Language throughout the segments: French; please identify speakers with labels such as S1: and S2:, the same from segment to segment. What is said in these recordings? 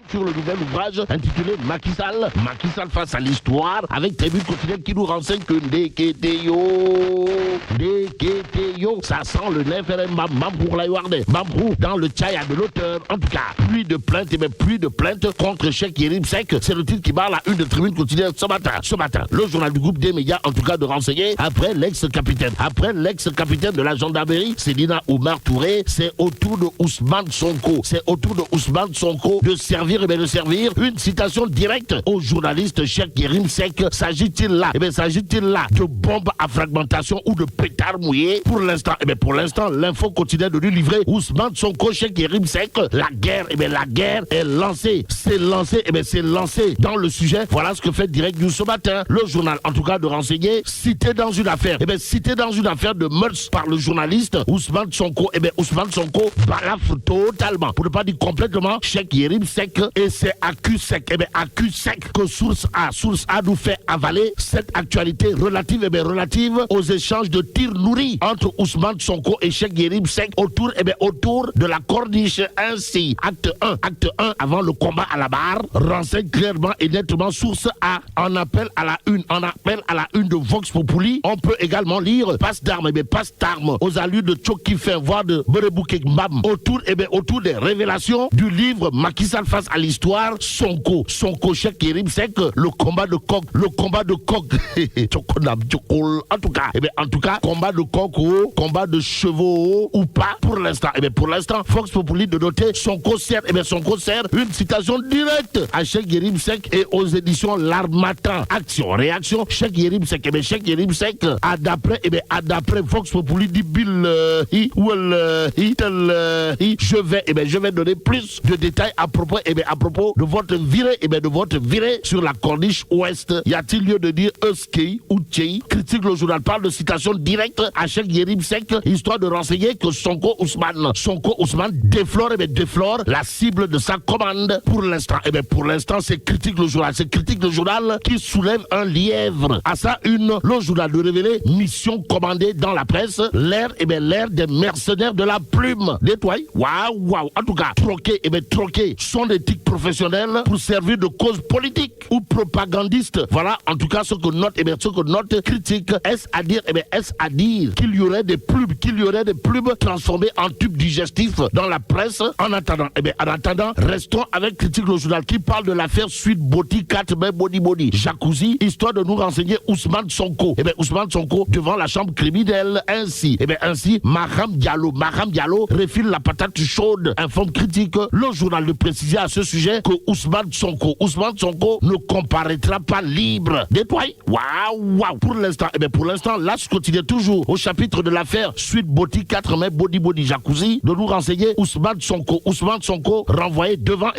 S1: sur le nouvel ouvrage intitulé Macky Sall face à l'histoire, avec Tribune quotidienne qui nous renseigne que Ndeketeyo, ça sent le nez Bam pour la Yuarde, Bambrou dans le tchaya de l'auteur. En tout cas, pluie de plaintes contre Cheikh Yérim Seck. C'est le titre qui barre la une de Tribune quotidienne ce matin. Le journal du groupe des médias, en tout cas, de renseigner après l'ex-capitaine de la gendarmerie, Cédina Oumar Touré, c'est au tour de Ousmane Sonko. De servir une citation directe au journaliste Cheikh Yérim Seck. S'agit-il là de bombes à fragmentation ou de pétards mouillés? Pour l'instant, l'info quotidienne de lui livrer Ousmane Sonko, Cheikh Yérim Seck. La guerre est lancée. C'est lancé dans le sujet. Voilà ce que fait Direct News ce matin. Le journal, en tout cas, de renseigner, cité dans une affaire de meurtre par le journaliste Ousmane Sonko. Ousmane Sonko balafre totalement, pour ne pas dire complètement, Cheikh Yérim Seck et ses accus secs. Que Source A nous fait avaler cette actualité relative aux échanges de tirs nourris entre Ousmane Sonko et Cheikh Yérim Seck autour de la corniche. Ainsi, acte 1 avant le combat à la barre renseigne clairement et nettement. Source A en appel à la une de Vox Populi. On peut également lire passe d'armes aux allures de Tchokifin, voire de Berebouke Mbam, autour des révélations du livre Macky Sall face à l'histoire. Sonko, Cheikh Yérim Seck, le combat de coq. En tout cas, combat de coq, combat de chevaux ou pas pour l'instant. Vox Populi de noter Sonko sert une citation directe à Cheikh Yérim Seck et aux éditions L'Harmattan. Action, réaction, Cheikh Yérim Seck. A d'après Vox Populi dit je vais donner plus de détails à propos de votre virée sur la corniche ouest. Y a-t-il lieu de dire Euskei ou Tchei? Critique le journal, parle de citation directe à Cheikh Yérim Seck, histoire de renseigner que Sonko Ousmane déflore la cible de sa commande. Pour l'instant, c'est critique le journal qui soulève un lièvre. À ça le journal de révéler mission commandée dans la presse, l'ère des mercenaires de la plume. Nettoie. Waouh. En tout cas, troquer son éthique professionnelle pour servir de cause politique ou propagandiste. Voilà, en tout cas, ce que note critique. Est-ce à dire qu'il y aurait des plumes transformées en tubes digestifs dans la presse? En attendant, restons avec critique le journal qui parle de l'affaire Suite Boti 4 mai Body Jacuzzi, histoire de nous renseigner Ousmane Sonko. Devant la chambre criminelle. Ainsi, Maham Diallo refile la patate chaude. Informe critique le journal de préciser à ce sujet que Ousmane Sonko ne comparaîtra pas libre. Nettoie. Waouh. Pour l'instant, l'As continue toujours au chapitre de l'affaire Suite Boti 4 mai Body Jacuzzi de nous renseigner Ousmane Sonko renvoyé devant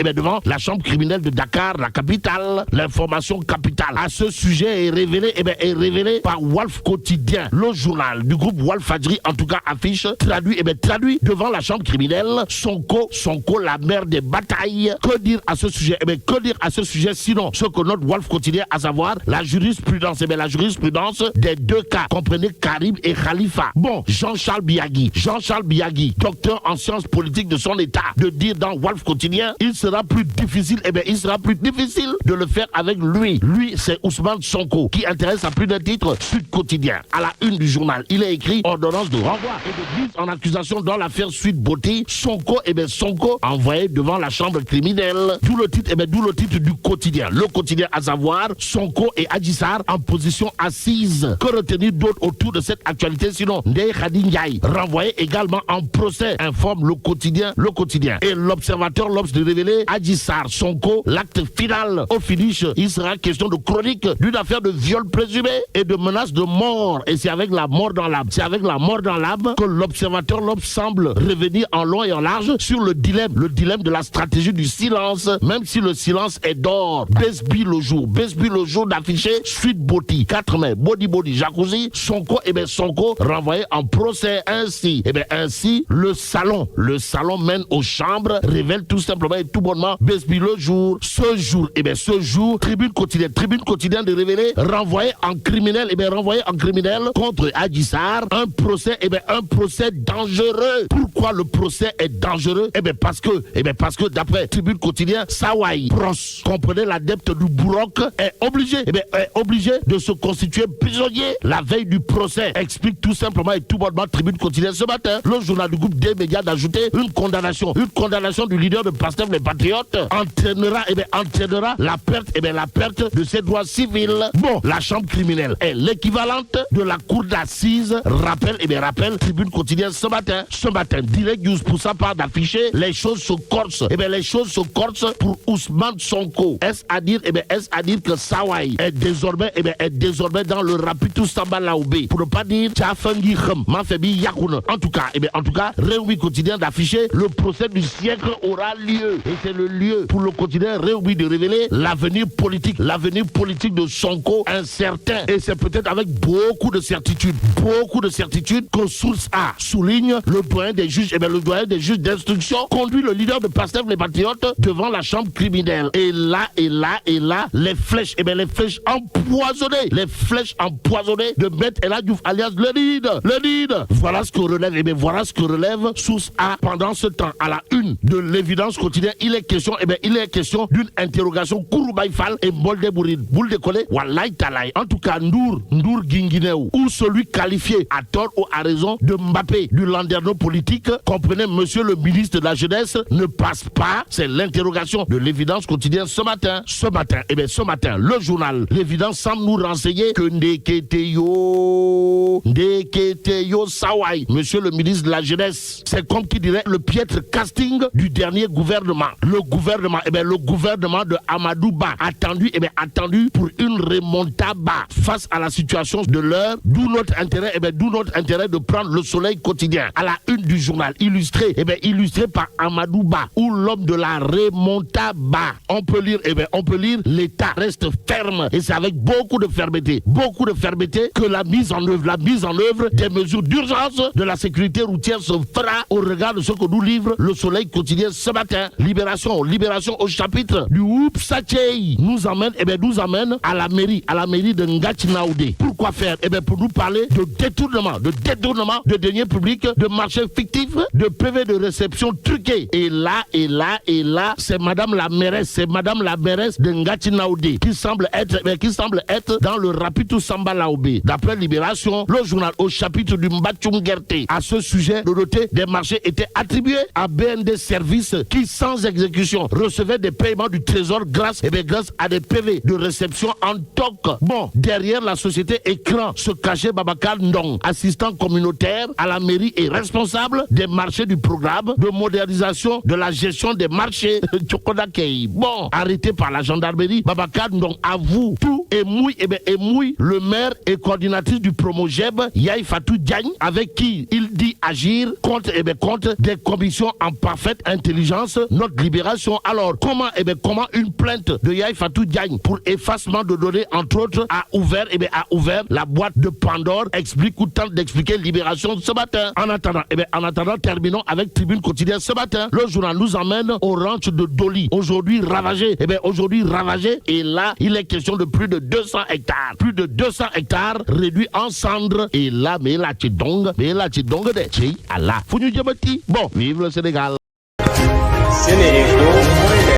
S1: la chambre criminelle de Dakar, la capitale. L'information capitale à ce sujet est révélée par Walf Quotidien. Le journal du groupe Walf Fadjri, en tout cas, affiche traduit devant la chambre criminelle Sonko, la mère des batailles. Que dire à ce sujet sinon ce que notre Walf Quotidien, à savoir la jurisprudence des deux cas, comprenez Karim et Khalifa. Bon, Jean-Charles Biagui, docteur en sciences politiques de son état, de dire dans Walf Quotidien, il sera plus difficile de le faire avec lui. Lui, c'est Ousmane Sonko, qui intéresse à plus d'un titre Sud Quotidien. À la une du journal, il est écrit ordonnance de renvoi et de mise en accusation dans l'affaire Suite Boti. Sonko envoyé devant la chambre criminelle. D'où le titre du quotidien. Le quotidien, à savoir Sonko et Adji Sarr en position assise. Que retenir d'autre autour de cette actualité sinon Ndeye Khady Ndiaye renvoyé également en procès, informe le quotidien. Et l'observateur l'Obs de révéler Adji Sarr, Sonko, l'acte final. Au finish, il sera question de chronique d'une affaire de viol présumé et de menace de mort. Et c'est avec la mort dans l'âme que l'observateur l'Obs semble revenir en long et en large sur le dilemme de la stratégie du silence, même si le silence est d'or. Besbi le jour d'afficher Suite Boti 4 mai Body Jacuzzi. Sonko renvoyé en procès. Ainsi le salon mène aux chambres, révèle tout simplement et tout bonnement Besbi le jour. Ce jour, Tribune quotidienne de révéler renvoyé en criminel contre Adji Sarr, un procès dangereux. Pourquoi le procès est dangereux? Parce que d'après Tribune tribune quotidien, Sawai Pros, comprenez l'adepte du Bourroc, est obligé de se constituer prisonnier la veille du procès. Explique tout simplement et tout bonnement tribune quotidienne ce matin. Le journal du groupe des médias d'ajouter une condamnation du leader de Pastef les Patriotes entraînera la perte de ses droits civils. Bon, la chambre criminelle est l'équivalente de la cour d'assises. Rappel, tribune quotidienne ce matin. Ce matin, Direct News pour sa part d'afficher les choses se corsent. Les choses se corsent pour Ousmane Sonko. Est-ce à dire que Sawai est désormais dans le Rapitou Samba Laoubé. Pour ne pas dire Tchafangi Kham, Mafebi Yakouna. En tout cas, Réumi quotidien d'afficher le procès du siècle aura lieu. Et c'est le lieu pour le quotidien Réumi de révéler l'avenir politique de Sonko incertain. Et c'est peut-être avec beaucoup de certitude que Source A souligne le doyen des juges, le doyen des juges d'instruction conduit le leader de Pastef les Patriotes devant la chambre criminelle. Et là, les flèches empoisonnées de Maître El Hadji Diouf alias le Nid. Voilà ce que relève Source A. Pendant ce temps, à la une de l'évidence quotidienne, il est question d'une interrogation Kouroubaï Fall et Molde Bourine. Boule de coller, Wallahi Talaï. En tout cas, Ndour Guinguinéo, ou celui qualifié à tort ou à raison de Mbappé du landerneau politique, comprenez monsieur le ministre de la Jeunesse, ne passe pas. C'est l'interrogation de l'évidence quotidienne ce matin, le journal l'évidence semble nous renseigner que Ndeketeyo Sawai, monsieur le ministre de la Jeunesse, c'est comme qui dirait le piètre casting du dernier gouvernement. Le gouvernement de Amadou Ba attendu pour une remontada face à la situation de l'heure, d'où notre intérêt de prendre le Soleil quotidien à la une du journal illustré par Amadou Ba, ou l'homme de la remontada. On peut lire l'État reste ferme, et c'est avec beaucoup de fermeté que la mise en œuvre des mesures d'urgence de la sécurité routière se fera au regard de ce que nous livre le Soleil quotidien ce matin. Libération au chapitre du Oupsachei nous amène à la mairie de Ngachinaoudé. Pourquoi faire? Pour nous parler de détournement de deniers publics, de marchés fictifs, de PV de réception truqués. Et là, c'est madame la mairesse de Ngachinaoudé qui semble être dans le Rapitou Samba Laoubé. D'après Libération, le journal au chapitre du Mbachum Gerté. À ce sujet, le doté des marchés était attribué à BND Services qui, sans exécution, recevait des paiements du trésor grâce à des PV de réception en toc. Bon, derrière la société Écran se cachait Babacar Ndong, assistant communautaire à la mairie et responsable des marchés du programme de modernisation de la gestion des marchés Tchokodakei. Bon, arrêté par la gendarmerie, Babacar Ndong avoue tout et mouille le maire et coordinatrice du Promogeb, Yaï Fatou Diagne, avec qui il dit agir contre des commissions en parfaite intelligence. Notre Libération. Alors, comment une plainte de Yaï Fatou Diagne pour effacement de données, entre autres, a ouvert la boîte de Pandore, explique ou tente d'expliquer Libération ce matin. En attendant, terminons avec Tribune quotidienne ce matin. Le journal nous emmène au ranch de Doli, aujourd'hui ravagé. Et là, il est question de plus de 200 hectares réduits en cendres. Et là, mais là, tu donges de Allah. Bon, vive le Sénégal.